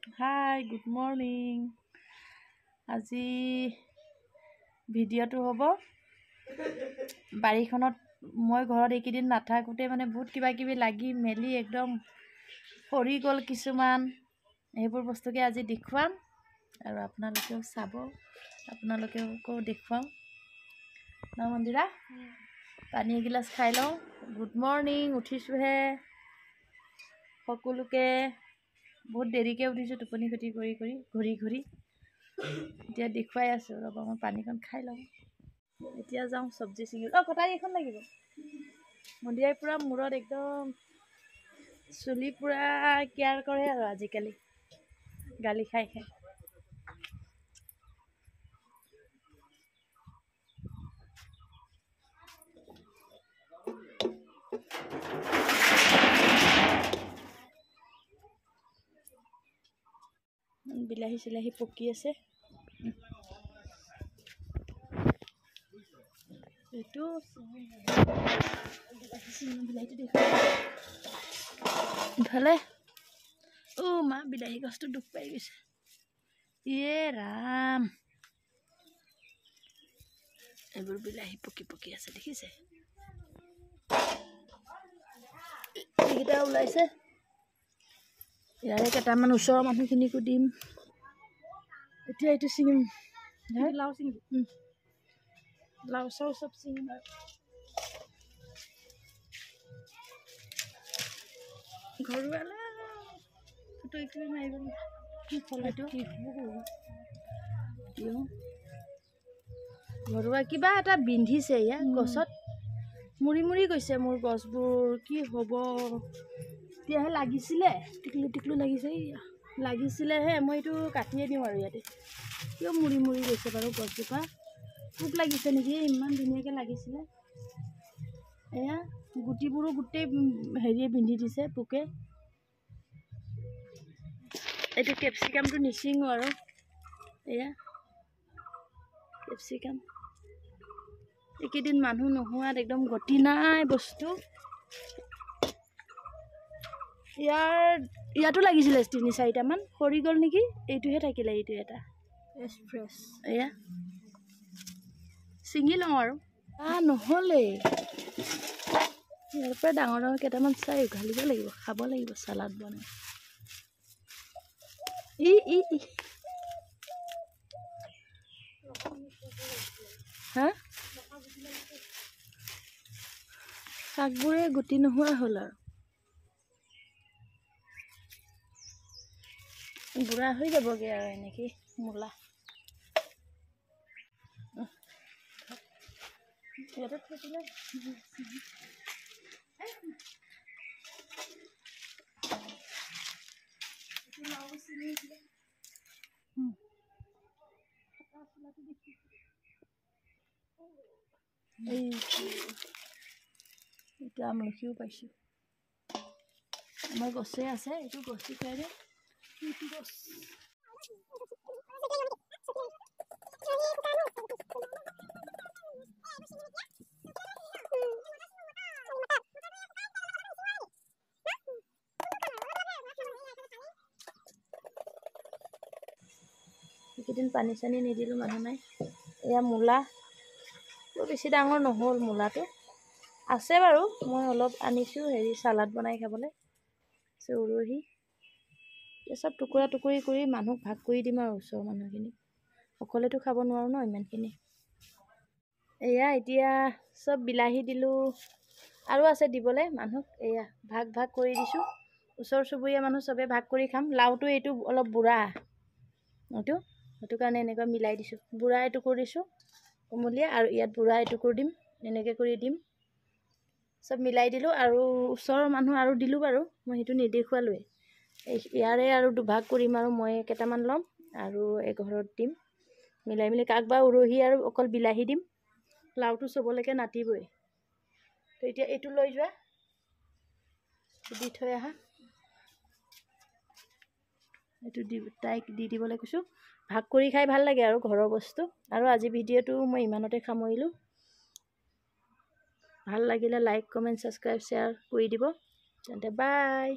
Hi, good morning. আজি ভিডিঅ'টো হ'ব বাৰীখনত মই ঘৰত এইকেইদিন নাথাকোঁতে মানে বহুত কিবা কিবি লাগি মেলি একদম সৰি গ'ল কিছুমান সেইবোৰ বস্তুকে আজি দেখুৱাম আৰু আপোনালোকেও চাব আপোনালোকেও দেখুৱাম না মন্দিৰা পানী এগিলাচ খাই লওঁ গুড মৰ্নিং উঠিছোঁহে সকলোকে বহুত দেৰিকৈ উঠিছোঁ টোপনি ক্ষতি কৰি ঘূৰি এতিয়া দেখুৱাই আছোঁ ৰ'ব মই পানীখন খাই লওঁ এতিয়া যাওঁ চব্জি ছিঙি কটাৰী এখন লাগিব মন্দিৰাই পূৰা মূৰত একদম চুলি পূৰা কেয়াৰ কৰে আৰু আজিকালি গালি খাই বিলাহী চিলাহী পকি আছে এইটো বিলাহীটো দেখুৱাই ইফালে মা বিলাহী গছটো দুখ পাই গৈছে ইয়ে ৰাম এইবোৰ বিলাহী পকি আছে দেখিছে এইকেইটা ওলাইছে ইয়াৰে কেইটামান ওচৰৰ মানুহখিনিকো দিম এতিয়া এইটো ছিঙিম লাও ছিঙিম লাও চাও চব ছিঙিম আৰু ঘৰুৱা ঘৰুৱা কিবা এটা বিন্ধিছে ইয়াত গছত মুৰি গৈছে মোৰ গছবোৰ কি হ'ব এতিয়াহে লাগিছিলে টিকলু লাগিছিলেহে মই এইটো কাটিয়ে দিওঁ আৰু ইয়াতে কিয় মুৰি গৈছে বাৰু গছজোপা পোক লাগিছে নেকি ইমান ধুনীয়াকৈ লাগিছিলে এয়া গুটিবোৰো গোটেই হেৰিয়ে বিন্ধি দিছে পোকে এইটো কেপচিকামটো নিচিঙো আৰু এয়া কেপচিকাম এইকেইদিন মানুহ নোহোৱাত একদম গতি নাই বস্তু ইয়াতো লাগিছিলে 3-4টামান সৰি গ'ল নেকি এইটোহে থাকিলে এইটো এটা ফ্ৰেছ এয়া ছিঙি লওঁ আৰু নহ'লে ইয়াৰ পৰা ডাঙৰ কেইটামান চাই উঘালিব লাগিব খাব লাগিব চালাড বনাই হা শাকবোৰে গুটি নোহোৱা হ'ল আৰু বুঢ়া হৈ যাবগৈ আৰু এনেকৈ মূলা ইয়াতে থাকিলে এইটো আমলখিও পাইছোঁ আমাৰ গছে আছে এইটো গছটো কাৰণে এইটো গছ এইকেইদিন পানী চানী নিদিলোঁ মানুহ নাই এয়া মূলা বেছি ডাঙৰ নহ'ল মূলাটো আছে বাৰু মই অলপ আনিছোঁ হেৰি চালাড বনাই খাবলৈ উৰহি এই চব টুকুৰা টুকুৰি কৰি মানুহক ভাগ কৰি দিম আৰু ওচৰৰ মানুহখিনি অকলেতো খাব নোৱাৰোঁ ন ইমানখিনি এয়া এতিয়া চব বিলাহী দিলোঁ আৰু আছে দিবলৈ মানুহক এয়া ভাগ কৰি দিছোঁ ওচৰ চুবুৰীয়া মানুহ চবেই ভাগ কৰি খাম লাওটো এইটো অলপ বুঢ়া সেইটো কাৰণে এনেকুৱা মিলাই দিছোঁ বুঢ়া এটুকুৰ দিছোঁ কোমলীয়া আৰু ইয়াত বুঢ়া এটুকুৰ দিম এনেকৈ কৰি দিম চব মিলাই দিলোঁ আৰু ওচৰৰ মানুহ আৰু দিলোঁ বাৰু মই সেইটো নেদেখুৱালোৱে ইয়াৰে আৰু দুভাগ কৰিম আৰু মই কেইটামান ল'ম আৰু এঘৰত দিম মিলাই মিলি কাক বা উৰহি আৰু অকল বিলাহী দিম লাওটো চবলৈকে নাতিবই তো এতিয়া এইটো লৈ যোৱা দি থৈ আহা এইটো তাইক দি দিবলৈ কৈছোঁ ভাগ কৰি খাই ভাল লাগে আৰু ঘৰৰ বস্তু আৰু আজি ভিডিঅ'টো মই ইমানতে সামৰিলোঁ ভাল লাগিলে লাইক কমেণ্ট ছাবস্ক্ৰাইব শ্বেয়াৰ কৰি দিব তেন্তে বাই